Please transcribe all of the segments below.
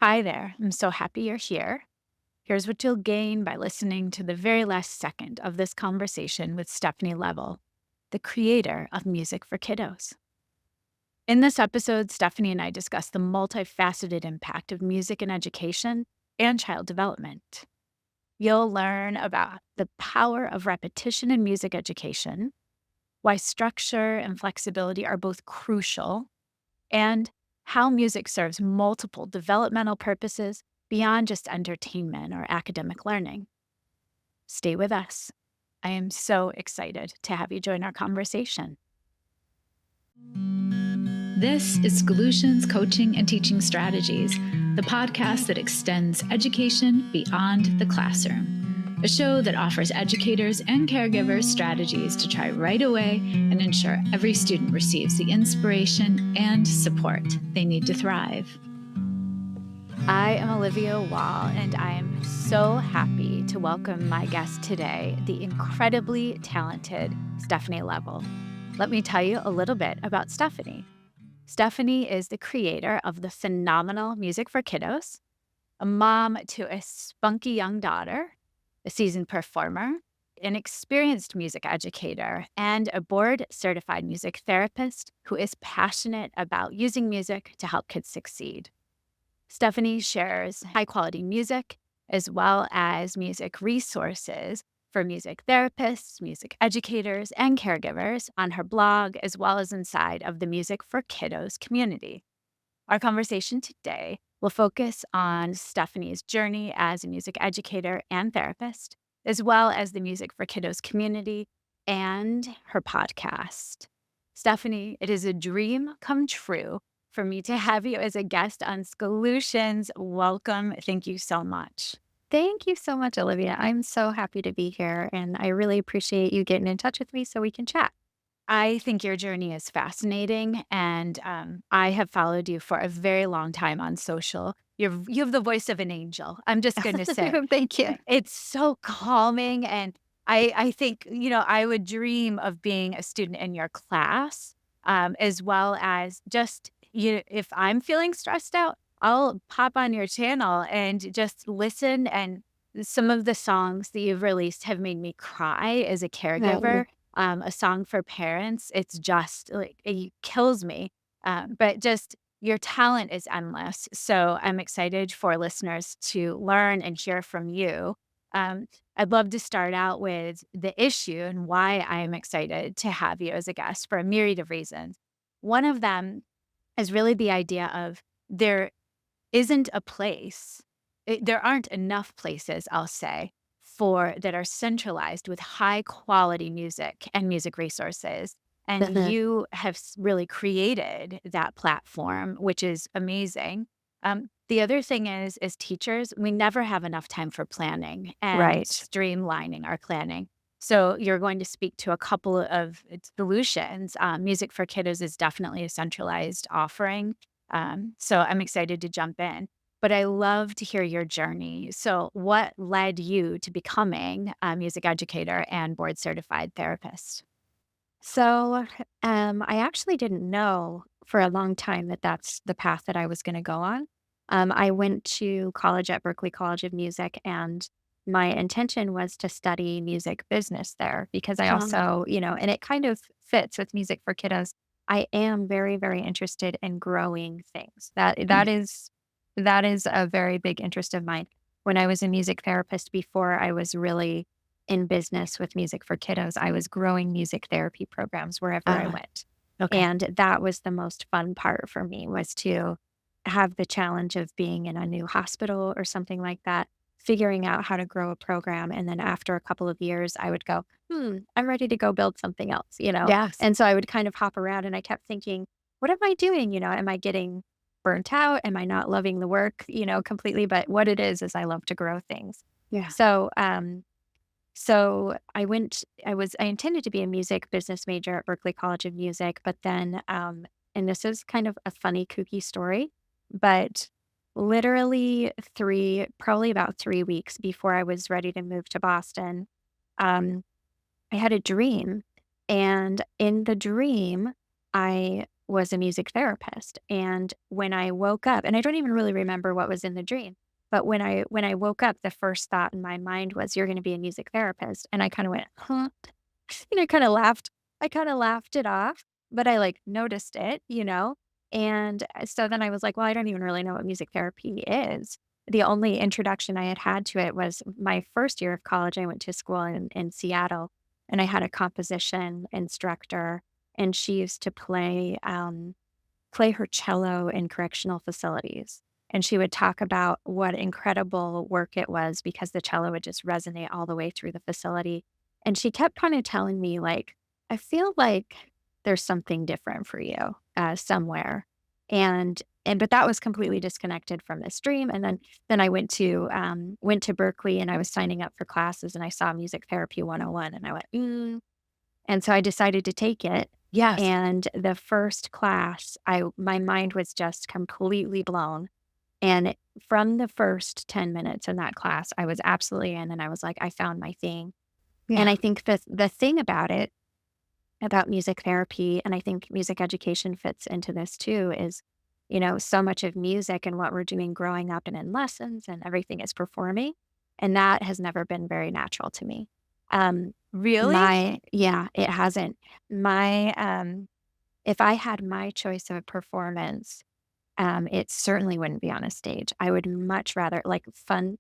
Hi there. I'm so happy you're here. Here's what you'll gain by listening to the very last second of this conversation with Stephanie Leavell, the creator of Music for Kiddos. In this episode, Stephanie and I discuss the multifaceted impact of music in education and child development. You'll learn about the power of repetition in music education, why structure and flexibility are both crucial, and how music serves multiple developmental purposes beyond just entertainment or academic learning. Stay with us. I am so excited to have you join our conversation. This is Solutions Coaching and Teaching Strategies, the podcast that extends education beyond the classroom. A show that offers educators and caregivers strategies to try right away and ensure every student receives the inspiration and support they need to thrive. I am Olivia Wall, and I am so happy to welcome my guest today, the incredibly talented Stephanie Leavell. Let me tell you a little bit about Stephanie. Stephanie is the creator of the phenomenal Music for Kiddos, a mom to a spunky young daughter, a seasoned performer, an experienced music educator, and a board-certified music therapist who is passionate about using music to help kids succeed. Stephanie shares high-quality music as well as music resources for music therapists, music educators, and caregivers on her blog, as well as inside of the Music for Kiddos community. Our conversation today will focus on Stephanie's journey as a music educator and therapist, as well as the Music for Kiddos community and her podcast. Stephanie, it is a dream come true for me to have you as a guest on Solutions. Welcome. Thank you so much. Thank you so much, Olivia. I'm so happy to be here, and I really appreciate you getting in touch with me so we can chat. I think your journey is fascinating, and I have followed you for a very long time on social. You have the voice of an angel. I'm just going to say Thank you. it's so calming, and I think I would dream of being a student in your class, as well as just if I'm feeling stressed out, I'll pop on your channel and just listen. And some of the songs that you've released have made me cry as a caregiver. A song for parents, it's just like it kills me. But just your talent is endless. So I'm excited for listeners to learn and hear from you. I'd love to start out with the issue and why I am excited to have you as a guest for a myriad of reasons. One of them is really the idea of there isn't a place, there aren't enough places, I'll say, for that are centralized with high quality music and music resources. And you have really created that platform, which is amazing. The other thing is, as teachers, we never have enough time for planning and Right. streamlining our planning. So you're going to speak to a couple of solutions. Music for Kiddos is definitely a centralized offering. So I'm excited to jump in. But I love to hear your journey. So, what led you to becoming a music educator and board certified therapist? So, I actually didn't know for a long time that that's the path that I was going to go on. I went to college at Berklee College of Music, and my intention was to study music business there because I Um, also, and it kind of fits with Music for Kiddos. I am very, very interested in growing things. That is a very big interest of mine. When I was a music therapist before I was really in business with Music for Kiddos, I was growing music therapy programs wherever I went. okay. And that was the most fun part for me, was to have the challenge of being in a new hospital or something like that, figuring out how to grow a program. And then after a couple of years, I would go, I'm ready to go build something else. Yes. And so I would kind of hop around, and I kept thinking, what am I doing? Am I getting burnt out? Am I not loving the work, completely? But what it is I love to grow things. Yeah. So I intended to be a music business major at Berklee College of Music, but then, and this is kind of a funny, kooky story, but literally probably about 3 weeks before I was ready to move to Boston, um, I had a dream. And in the dream, I was a music therapist. And when I woke up, and I don't even really remember what was in the dream, but when I woke up, the first thought in my mind was, "You're going to be a music therapist." And I kind of went, "Huh?" And I kind of laughed. I kind of laughed it off, but I like noticed it. And so then I was like, well, I don't even really know what music therapy is. The only introduction I had had to it was my first year of college. I went to school in Seattle, and I had a composition instructor, and she used to play her cello in correctional facilities. And she would talk about what incredible work it was because the cello would just resonate all the way through the facility. And she kept kind of telling me, like, I feel like there's something different for you somewhere. But that was completely disconnected from this dream. And then I went to Berkeley, and I was signing up for classes, and I saw Music Therapy 101, and I went, and so I decided to take it. Yes. And the first class, my mind was just completely blown. And from the first 10 minutes in that class, I was absolutely in, and I was like, I found my thing. And Yeah. I think the thing about it, about music therapy, and I think music education fits into this too, is, so much of music and what we're doing growing up and in lessons and everything is performing. And that has never been very natural to me. Um, Really? yeah, it hasn't. If I had my choice of performance, it certainly wouldn't be on a stage. I would much rather like fun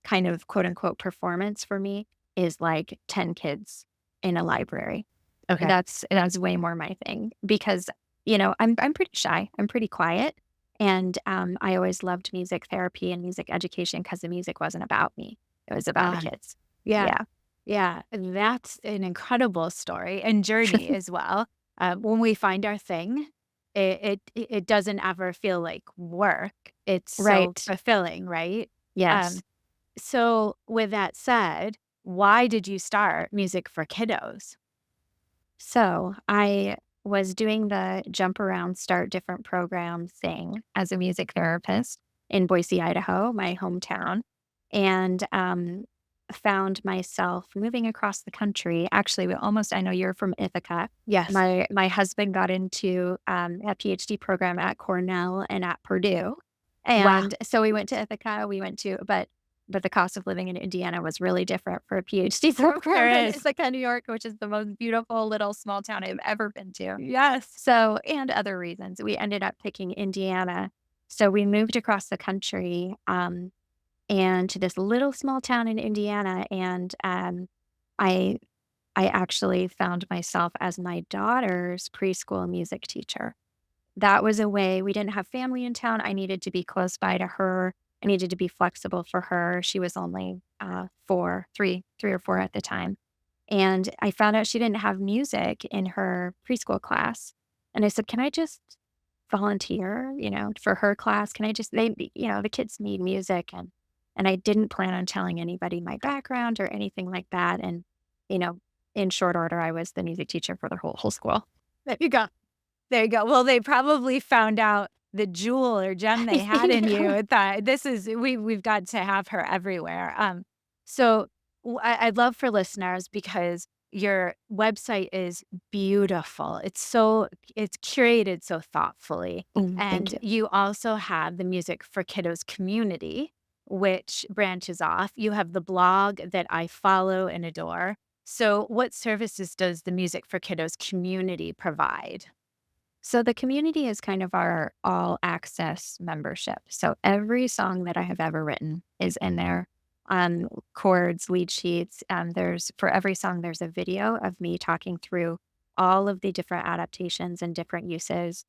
kind of quote unquote performance for me is like 10 kids in a library. Okay. That's way more my thing because, I'm pretty shy. I'm pretty quiet. And I always loved music therapy and music education because the music wasn't about me. It was about the Ah, kids. yeah. Yeah. Yeah. That's an incredible story and journey as well. When we find our thing, it doesn't ever feel like work. It's so Right. fulfilling, right? Um, Yes. so with that said, why did you start Music for Kiddos? So I was doing the jump around, start different programs thing as a music therapist in Boise, Idaho, my hometown, and found myself moving across the country. Actually, I know you're from Ithaca. Yes. My husband got into a PhD program at Cornell and at Purdue, Wow. and so we went to Ithaca. But the cost of living in Indiana was really different for a PhD program There in is. Ithaca, New York, which is the most beautiful little small town I've ever been to. Yes. So, and other reasons, we ended up picking Indiana. So we moved across the country and to this little small town in Indiana, and I I actually found myself as my daughter's preschool music teacher. That was a way. We didn't have family in town. I needed to be close by to her. I needed to be flexible for her. She was only 3 or 4 at the time. And I found out she didn't have music in her preschool class. And I said, can I just volunteer, for her class? Can I just, the kids need music. And I didn't plan on telling anybody my background or anything like that. And, you know, in short order, I was the music teacher for the whole school. There you go. There you go. Well, they probably found out the jewel or gem they I had in think. you and thought, "This is we've got to have her everywhere." So I'd love for listeners because your website is beautiful. It's curated so thoughtfully, Thank and you. you also have the Music for Kiddos community, which branches off. You have the blog that I follow and adore. So, what services does the Music for Kiddos community provide? So the community is kind of our all access membership. So every song that I have ever written is in there. Chords, lead sheets. There's for every song, there's a video of me talking through all of the different adaptations and different uses.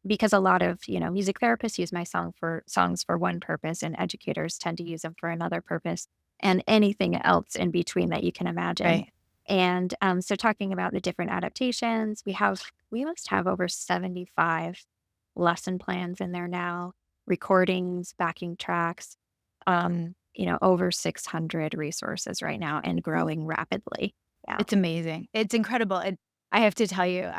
Because a lot of music therapists use my songs for one purpose, and educators tend to use them for another purpose, and anything else in between that you can imagine. Right. And so talking about the different adaptations, we must have over 75 lesson plans in there now, recordings, backing tracks, over 600 resources right now and growing rapidly. Yeah. It's amazing. It's incredible. And I have to tell you,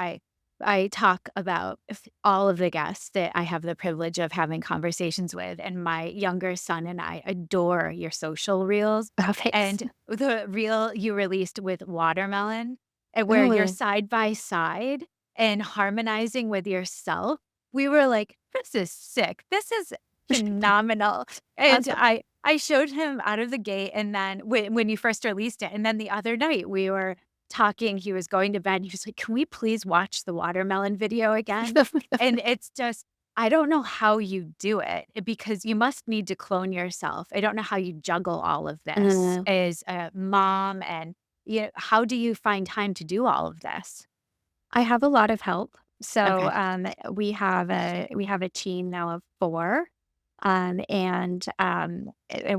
I talk about all of the guests that I have the privilege of having conversations with, and my younger son and I adore your social reels. Oh, thanks. And the reel you released with watermelon, and where you're Oh, side by side, and harmonizing with yourself, we were like, "This is sick. This is phenomenal." And Awesome. I showed him out of the gate, and then when you first released it, and then the other night we were talking, he was going to bed, and he was like, "Can we please watch the watermelon video again?" And it's just I don't know how you do it, because you must need to clone yourself. I don't know how you juggle all of this Uh, as a mom, and, how do you find time to do all of this? I have a lot of help. So Okay. we have a team now of 4. And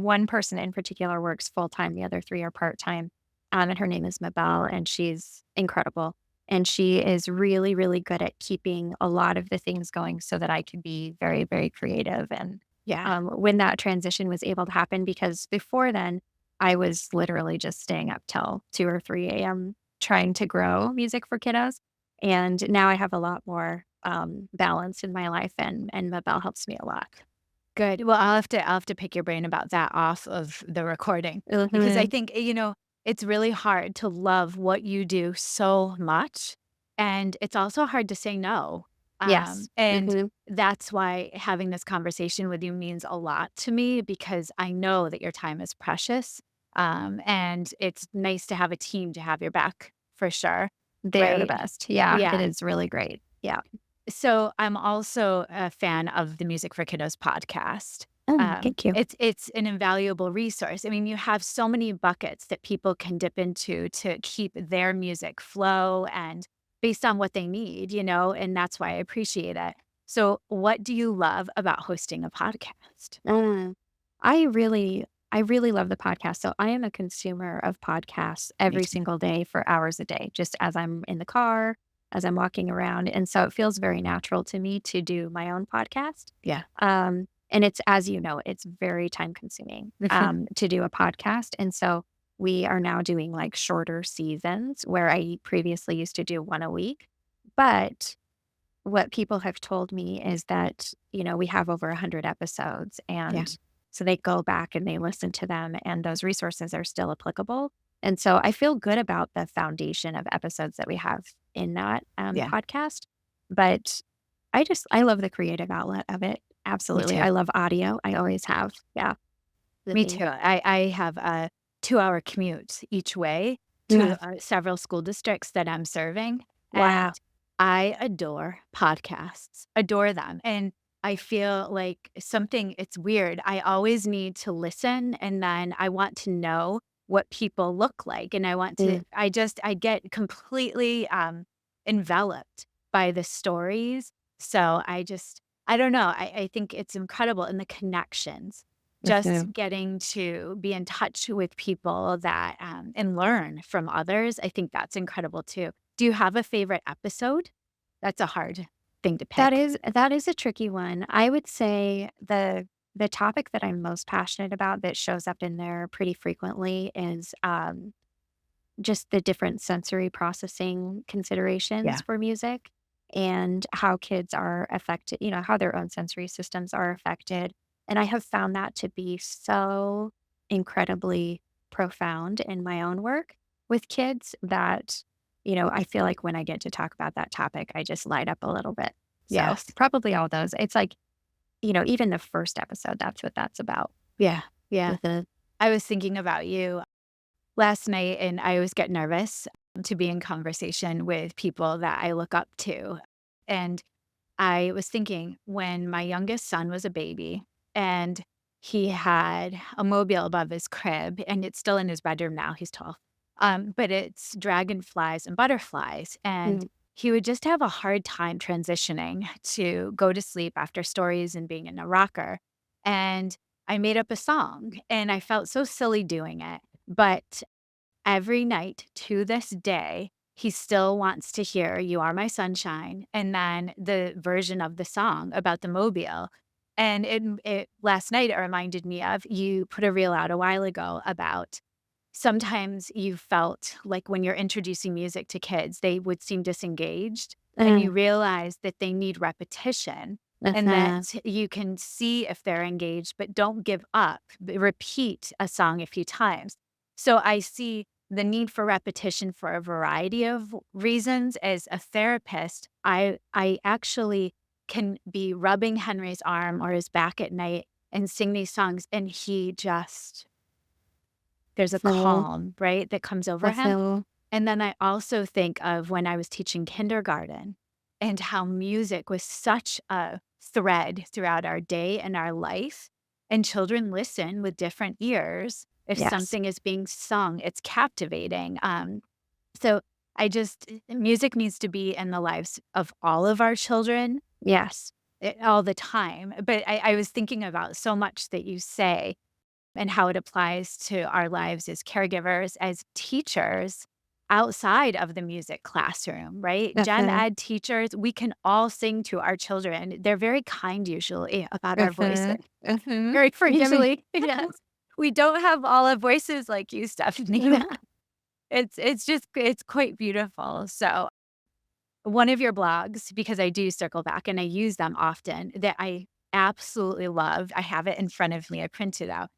one person in particular works full time. The other 3 are part time. And her name is Mabel, and she's incredible. And she is really, really good at keeping a lot of the things going so that I can be very, very creative. And Yeah. when that transition was able to happen, because before then, I was literally just staying up till 2 or 3 a.m. trying to grow music for kiddos. And now I have a lot more balance in my life, and Mabel helps me a lot. Good. Well, I'll have to pick your brain about that off of the recording, because I Mhm. think, it's really hard to love what you do so much, and it's also hard to say no. Yes. And Mhm. that's why having this conversation with you means a lot to me, because I know that your time is precious. And it's nice to have a team to have your back for sure. They're the Right? best. Yeah, it Yeah. is really great. Yeah. So I'm also a fan of the Music for Kiddos podcast. Oh, thank you. It's an invaluable resource. I mean, you have so many buckets that people can dip into to keep their music flow and based on what they need, and that's why I appreciate it. So, what do you love about hosting a podcast? Uh, I really love the podcast. So I am a consumer of podcasts Me every too. single day for hours a day, just as I'm in the car, as I'm walking around. And so it feels very natural to me to do my own podcast. Yeah. And it's, as you know, it's very time consuming to do a podcast. And so we are now doing like shorter seasons where I previously used to do one a week. But what people have told me is that, we have over 100 episodes. Yeah. And so they go back and they listen to them, and those resources are still applicable. And so I feel good about the foundation of episodes that we have in that Yeah. podcast. But I love the creative outlet of it. Me Absolutely. too. I love audio. I always have. Yeah. The Me thing. too. I have a 2-hour commute each way Yeah. to several school districts that I'm serving, Wow. and I adore podcasts, adore them. And I feel like it's weird. I always need to listen, and then I want to know what people look like. And Mm. I get completely enveloped by the stories. So I don't know. I think it's incredible in the connections, just Mhm. getting to be in touch with people that and learn from others. I think that's incredible too. Do you have a favorite episode? That's a hard thing to That pick. is that is a tricky one. I would say the topic that I'm most passionate about that shows up in there pretty frequently is just the different sensory processing Yeah. considerations for music, and how kids are affected, how their own sensory systems are affected. And I have found that to be so incredibly profound in my own work with kids that, I feel like when I get to talk about that topic, I just light up a little bit. So Yes. probably all those. It's like, even the first episode, that's what that's about. Yeah. Yeah. Mhm. I was thinking about you last night, and I always get nervous to be in conversation with people that I look up to. And I was thinking when my youngest son was a baby and he had a mobile above his crib, and it's still in his bedroom now, he's 12. But it's dragonflies and butterflies. And Mm. he would just have a hard time transitioning to go to sleep after stories and being in a rocker. And I made up a song, and I felt so silly doing it. But every night to this day, he still wants to hear "You Are My Sunshine" and then the version of the song about the mobile. And it last night, it reminded me of you put a reel out a while ago about sometimes you felt like when you're introducing music to kids, they would seem disengaged, and Uh, you realize that they need repetition and uh, that you can see if they're engaged, but don't give up. Repeat a song a few times. So I see the need for repetition for a variety of reasons. As a therapist, I actually can be rubbing Henry's arm or his back at night and sing these songs, and there's a Full, calm, right, that comes over him. fulfill. And then I also think of when I was teaching kindergarten and how music was such a thread throughout our day and our life. And children listen with different ears. If Yes. something is being sung, it's captivating. So music needs to be in the lives of all of our children Yes. all the time. But I was thinking about so much that you say and how it applies to our lives as caregivers, as teachers outside of the music classroom, right? Gen Uh-huh. ed teachers, we can all sing to our children. They're very kind usually about our voices, Uh-huh. Uh-huh. very forgiving. Usually. Yes. We don't have all our voices like you, Stephanie. It's quite beautiful. So one of your blogs, because I do circle back and I use them often, that I absolutely love. I have it in front of me. I printed out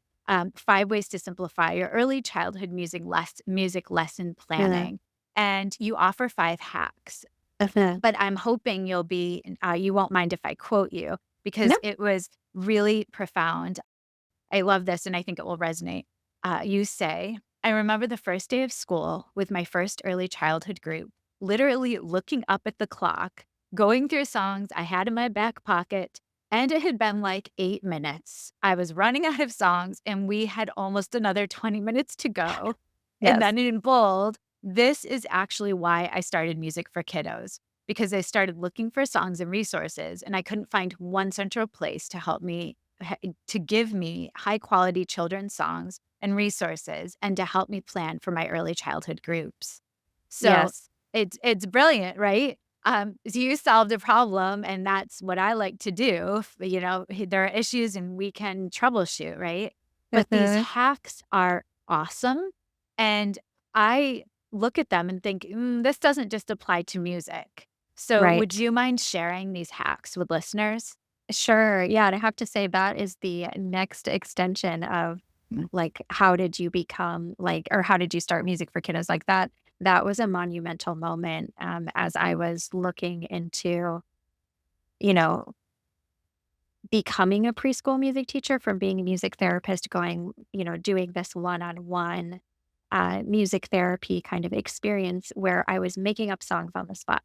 5 ways to simplify your early childhood music lesson Yeah. planning, and you offer 5 hacks. Uh-huh. But I'm hoping you won't mind if I quote you No. because it was really profound. I love this, and I think it will resonate. You say, I remember the first day of school with my first early childhood group, literally looking up at the clock, going through songs I had in my back pocket, and it had been like 8 minutes. I was running out of songs, and we had almost another 20 minutes to go. And Yes. then in bold, this is actually why I started Music for Kiddos, because I started looking for songs and resources, and I couldn't find one central place to help me to give me high quality children's songs and resources and to help me plan for my early childhood groups. So Yes. it's brilliant, right? So you solved a problem, and that's what I like to do. There are issues and we can troubleshoot, right? But these Uh-huh. hacks are awesome. And I look at them and think, this doesn't just apply to music. So would Right. you mind sharing these hacks with listeners? Sure. Yeah. And I have to say that is the next extension of like, how did you become like, or how did you start music for kiddos like that? That was a monumental moment as I was looking into, you know, becoming a preschool music teacher from being a music therapist, going, doing this one on one music therapy kind of experience where I was making up songs on the spot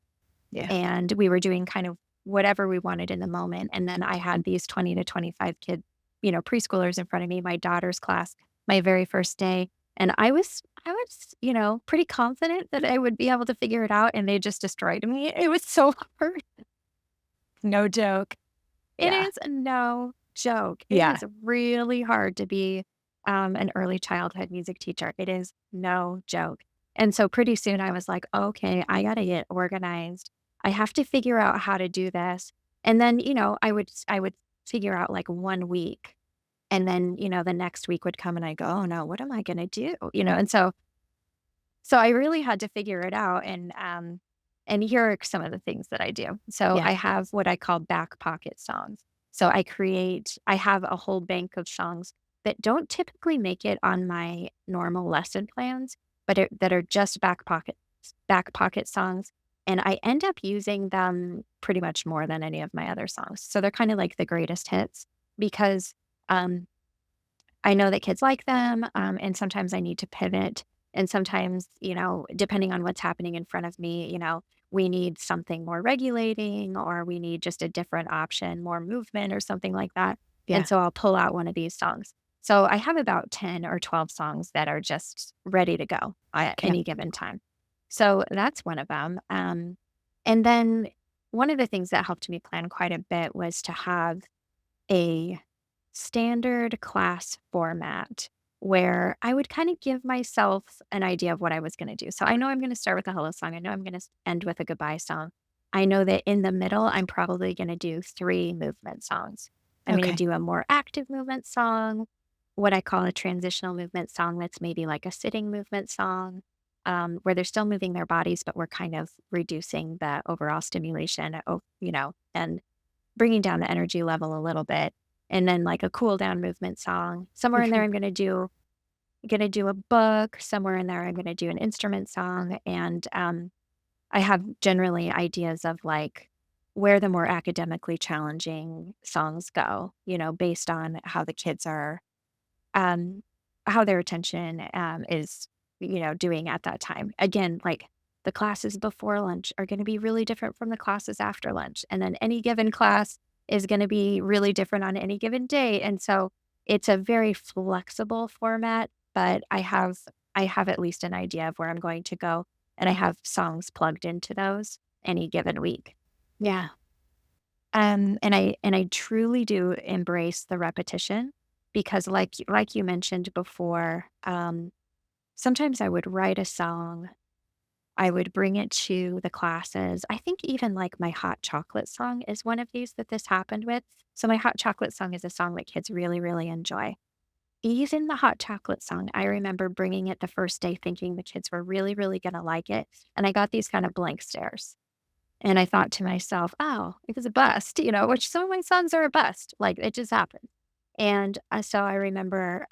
Yeah. and we were doing kind of whatever we wanted in the moment. And then I had these 20 to 25 kid, preschoolers in front of me, my daughter's class, my very first day. And I was, pretty confident that I would be able to figure it out. And they just destroyed me. It was so hard. No joke. It Yeah. is no joke. It Yeah. is really hard to be an early childhood music teacher. It is no joke. And so pretty soon I was like, okay, I got to get organized. I have to figure out how to do this. And then, I would figure out like one week. And then, the next week would come and I go, oh no, what am I going to do? And so I really had to figure it out. And here are some of the things that I do. So Yeah. I have what I call back pocket songs. So I have a whole bank of songs that don't typically make it on my normal lesson plans, but that are just back pocket songs. And I end up using them pretty much more than any of my other songs. So they're kind of like the greatest hits because um, I know that kids like them, and sometimes I need to pivot. And sometimes, depending on what's happening in front of me, we need something more regulating or we need just a different option, more movement or something like that. And Yeah. so I'll pull out one of these songs. So I have about 10 or 12 songs that are just ready to go at Yeah. any given time. So that's one of them. And then one of the things that helped me plan quite a bit was to have a standard class format where I would kind of give myself an idea of what I was going to do. So I know I'm going to start with a hello song. I know I'm going to end with a goodbye song. I know that in the middle, I'm probably going to do 3 movement songs. I'm going to Okay. do a more active movement song, what I call a transitional movement song that's maybe like a sitting movement song, where they're still moving their bodies, but we're kind of reducing the overall stimulation, and bringing down the energy level a little bit. And then like a cool down movement song. Somewhere in there, I'm going to do, going to do a book. Somewhere in there, I'm going to do an instrument song. And I have generally ideas of like where the more academically challenging songs go, based on how the kids are, um, how their attention is, doing at that time. Again, like the classes before lunch are going to be really different from the classes after lunch. And then any given class is going to be really different on any given day. And so it's a very flexible format, but I have at least an idea of where I'm going to go, and I have songs plugged into those any given week. Yeah. And I truly do embrace the repetition because like you mentioned before, sometimes I would write a song, I would bring it to the classes. I think even like my hot chocolate song is one of these that this happened with. So my hot chocolate song is a song that kids really, really enjoy. Even the hot chocolate song, I remember bringing it the first day thinking the kids were really, really going to like it. And I got these kind of blank stares. And I thought to myself, oh, it was a bust, which some of my songs are a bust. Like it just happened. And so I remember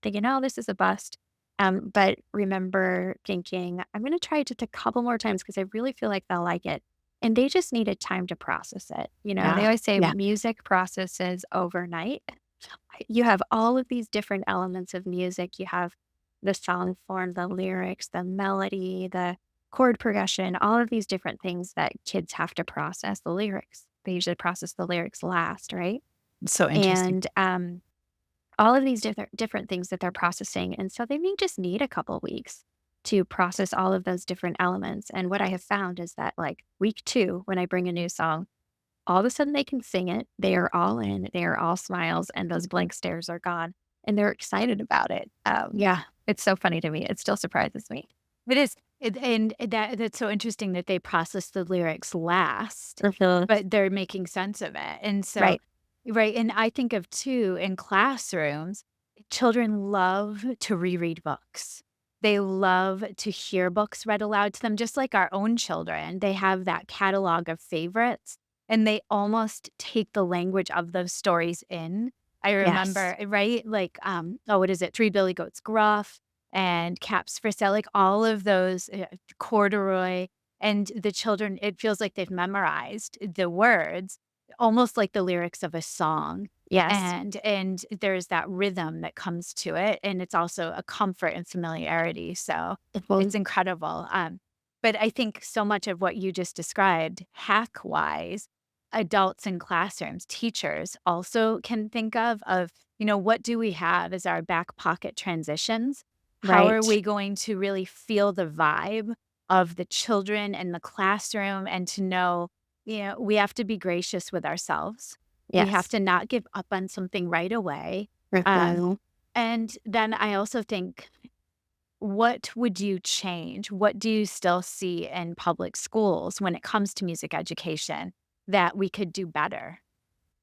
thinking, oh, this is a bust. But remember thinking, I'm going to try it just a couple more times because I really feel like they'll like it. And they just needed time to process it. They Yeah. always say Yeah. music processes overnight. You have all of these different elements of music. You have the song form, the lyrics, the melody, the chord progression, all of these different things that kids have to process the lyrics. They usually process the lyrics last, right? So interesting. And all of these different things that they're processing. And so they may just need a couple weeks to process all of those different elements. And what I have found is that like week 2, when I bring a new song, all of a sudden they can sing it. They are all in, they are all smiles, and those blank stares are gone. And they're excited about it. Yeah. It's so funny to me. It still surprises me. It is. And that's so interesting that they process the lyrics last, Mhm. but they're making sense of it. And so, Right. right. And I think of too in classrooms, children love to reread books. They love to hear books read aloud to them, just like our own children. They have that catalog of favorites and they almost take the language of those stories in. I Yes. remember, right? Like, oh, what is it? Three Billy Goats Gruff and Caps for Sale, like all of those, corduroy, and the children, it feels like they've memorized the words, almost like the lyrics of a song, Yes. and there's that rhythm that comes to it, and it's also a comfort and familiarity, so Mhm. it's incredible, but I think so much of what you just described, hack-wise, adults in classrooms, teachers also can think of, what do we have as our back pocket transitions? How are Right. we going to really feel the vibe of the children and the classroom and to know, we have to be gracious with ourselves. We have Yes. to not give up on something right away. Um, Mhm. and then I also think, what would you change? What do you still see in public schools when it comes to music education that we could do better?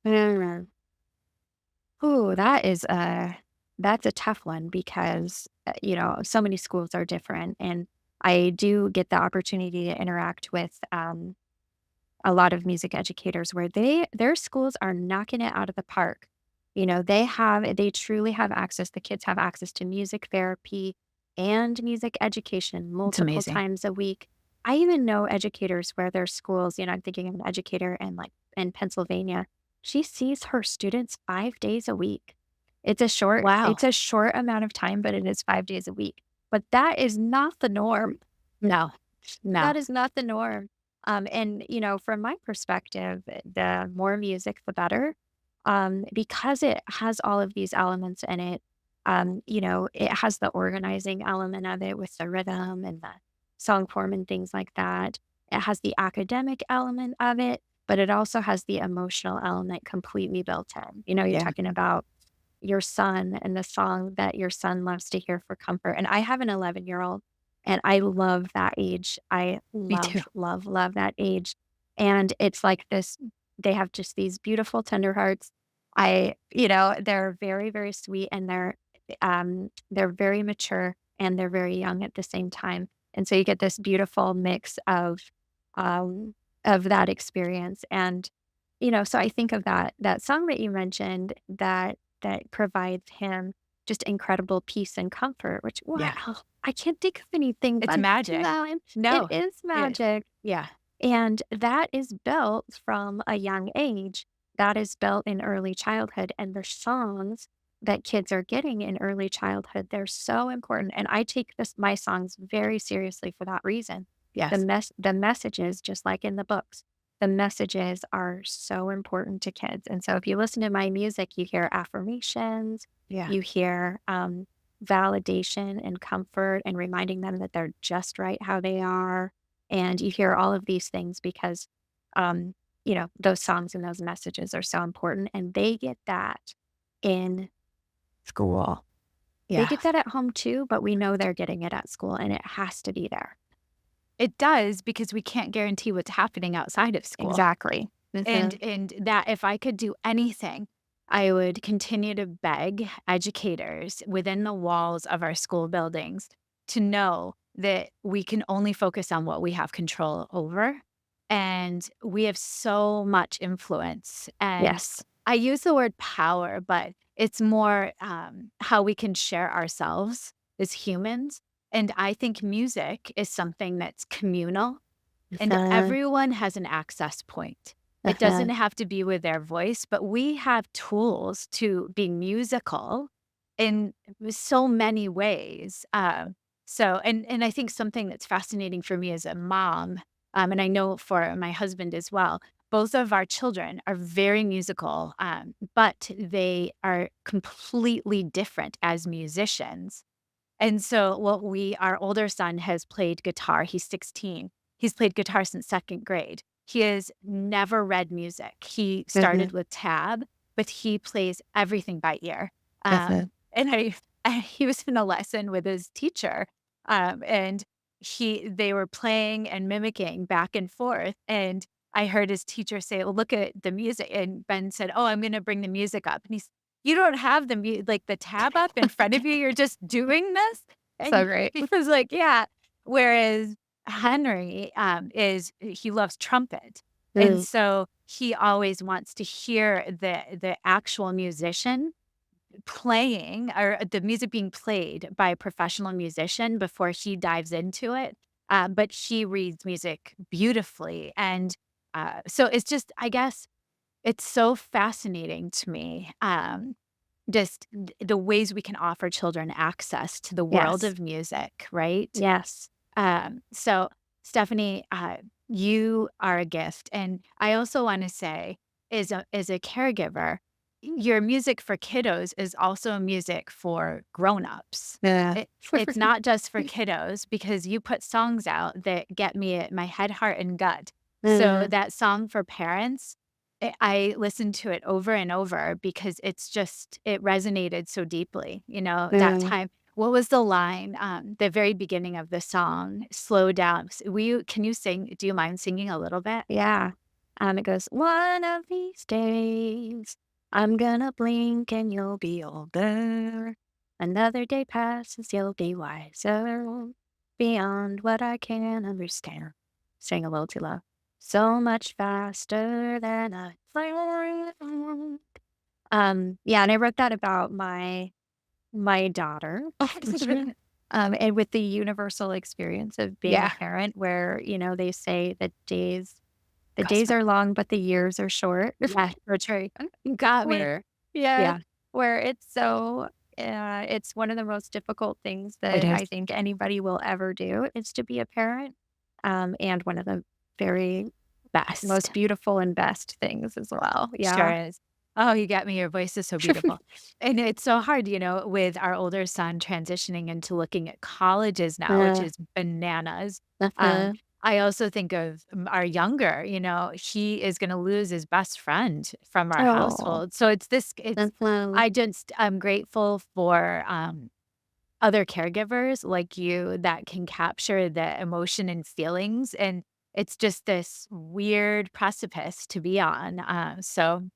Mm. Ooh, that's a tough one because so many schools are different, and I do get the opportunity to interact with a lot of music educators where their schools are knocking it out of the park. They truly have access. The kids have access to music therapy and music education It's multiple amazing. times a week. I even know educators where their schools, I'm thinking of an educator in Pennsylvania. She sees her students 5 days a week. Wow. It's a short amount of time, but it is 5 days a week. But that is not the norm. No, no. That is not the norm. And from my perspective, the more music, the better. Because it has all of these elements in it. It has the organizing element of it with the rhythm and the song form and things like that. It has the academic element of it, but it also has the emotional element completely built in. You're Yeah, talking about your son and the song that your son loves to hear for comfort. And I have an 11-year-old and I love that age. I me too. love, love, love that age. And it's like this, they have just these beautiful tender hearts. They're very, very sweet and they're very mature and they're very young at the same time. And so you get this beautiful mix um of that experience. And so I think of that song that you mentioned that provides him just incredible peace and comfort, which, Yeah. wow, I can't think of anything It's but magic. that. It No. is magic. Yeah. And that is built from a young age. That is built in early childhood. And the songs that kids are getting in early childhood, they're so important. And I take my songs very seriously for that reason. Yes. The messages, just like in the books, the messages are so important to kids. And so if you listen to my music, you hear affirmations, Yeah. you hear validation and comfort and reminding them that they're just right how they are. And you hear all of these things because, um, those songs and those messages are so important. And they get that in school. They Yeah. get that at home too, but we know they're getting it at school and it has to be there. It does because we can't guarantee what's happening outside of school. Exactly. And that if I could do anything, I would continue to beg educators within the walls of our school buildings to know that we can only focus on what we have control over. And we have so much influence. And Yes. I use the word power, but it's more how we can share ourselves as humans. And I think music is something that's communal and Uh, everyone has an access point. It uh, doesn't have to be with their voice, but we have tools to be musical in so many ways. And I think something that's fascinating for me as a mom, and I know for my husband as well, both of our children are very musical, but they are completely different as musicians. And so our older son has played guitar. He's 16. He's played guitar since second grade. He has never read music. He started with tab, but he plays everything by ear. And he was in a lesson with his teacher, and they were playing and mimicking back and forth. And I heard his teacher say, "Well, look at the music." And Ben said, "Oh, I'm going to bring the music up." And you don't have the tab up in front of you, you're just doing this? so And great. he was like, "Yeah." Whereas Henry, he loves trumpet, and Mm, so he always wants to hear the actual musician playing or the music being played by a professional musician before he dives into it, but he reads music beautifully, and, so it's just I guess it's so fascinating to me, just the ways we can offer children access to the world yes. of music, right? Yes. So Stephanie, you are a gift. And I also want to say, as a caregiver, your music for kiddos is also music for grown-ups. Yeah. It's not just for kiddos because you put songs out that get me at my head, heart, and gut. So Mm, that song for parents, I listen to it over and over because it resonated so deeply, that mm, time. What was the line, the very beginning of the song, "Slow down"? Can you sing? Do you mind singing a little bit? yeah. It goes, one of these days, I'm gonna blink and you'll be older. Another day passes, you'll be wiser. Beyond what I can understand. Sing a little too low. So much faster than I think. Yeah, and I wrote that about my daughter. And with the universal experience of being a Yeah, parent where, they say that the goes days by. are long, but the years are short. Yeah, for sure. You got me. Where yeah, Yeah, where it's one of the most difficult things it that is. I think anybody will ever do is to be a parent, and one of the very most Best. beautiful and best things as well. Sure Yeah. is. Oh, you got me. Your voice is so beautiful. And it's so hard, with our older son transitioning into looking at colleges now, which Uh, is bananas. Um, uh-huh. I also think of our younger, he is going to lose his best friend from our Oh, household. So uh-huh. I'm grateful for other caregivers like you that can capture the emotion and feelings. And it's just this weird precipice to be on. So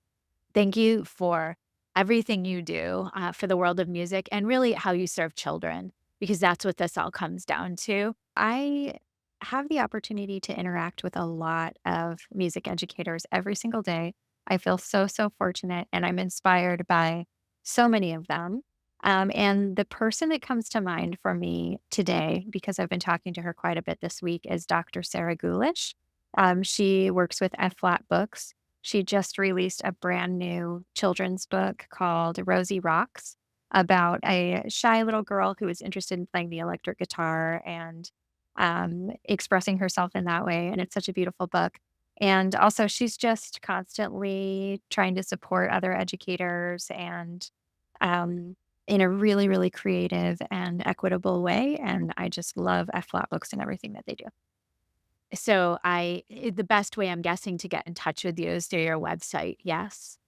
thank you for everything you do for the world of music and really how you serve children, because that's what this all comes down to. I have the opportunity to interact with a lot of music educators every single day. I feel so, so fortunate and I'm inspired by so many of them. And the person that comes to mind for me today, because I've been talking to her quite a bit this week, is Dr. Sarah Gulish. She works with F-Flat Books. She just released a brand new children's book called Rosie Rocks about a shy little girl who is interested in playing the electric guitar and expressing herself in that way. And it's such a beautiful book. And also, she's just constantly trying to support other educators and um, in a really, really creative and equitable way. And I just love F-Flat Books and everything that they do. So the best way I'm guessing to get in touch with you is through your website. Yes.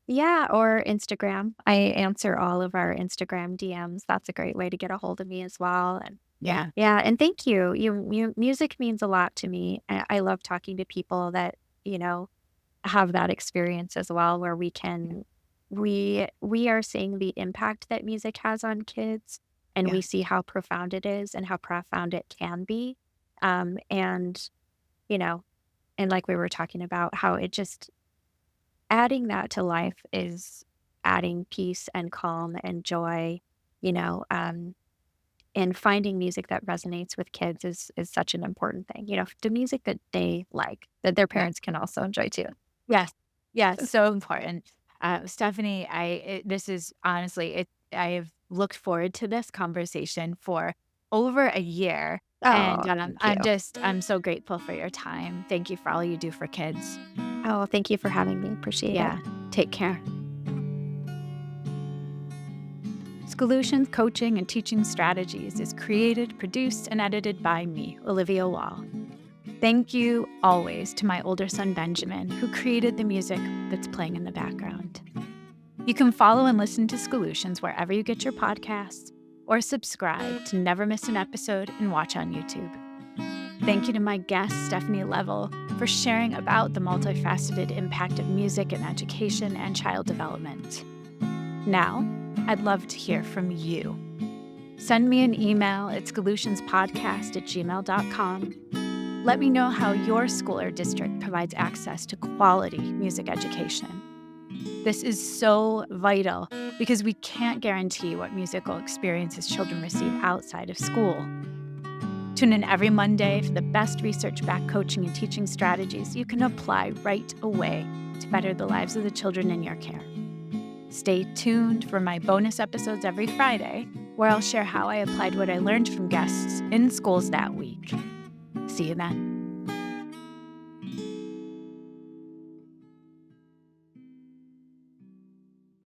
Yeah, or Instagram. I answer all of our Instagram DMs. That's a great way to get a hold of me as well. And Yeah. yeah, and thank you. Music means a lot to me. I love talking to people that, have that experience as well, where we are seeing the impact that music has on kids, and Yeah. we see how profound it is and how profound it can be. And you know, and like we were talking about, how it just adding that to life is adding peace and calm and joy, you know, um, and finding music that resonates with kids is such an important thing. The music that they like, that their Yeah. parents can also enjoy too. Yes. Yes. So important. Stephanie, this is honestly, I have looked forward to this conversation for over a year. Oh, And thank you. I'm so grateful for your time. Thank you for all you do for kids. Oh, thank you for having me. Appreciate it. Yeah. Take care. Solutions Coaching and Teaching Strategies is created, produced, and edited by me, Olivia Wall. Thank you always to my older son, Benjamin, who created the music that's playing in the background. You can follow and listen to Solutions wherever you get your podcasts, or subscribe to never miss an episode and watch on YouTube. Thank you to my guest, Stephanie Leavell, for sharing about the multifaceted impact of music in education and child development. Now, I'd love to hear from you. Send me an email at solutionspodcast@gmail.com. Let me know how your school or district provides access to quality music education. This is so vital because we can't guarantee what musical experiences children receive outside of school. Tune in every Monday for the best research-backed coaching and teaching strategies you can apply right away to better the lives of the children in your care. Stay tuned for my bonus episodes every Friday, where I'll share how I applied what I learned from guests in schools that week. See you then.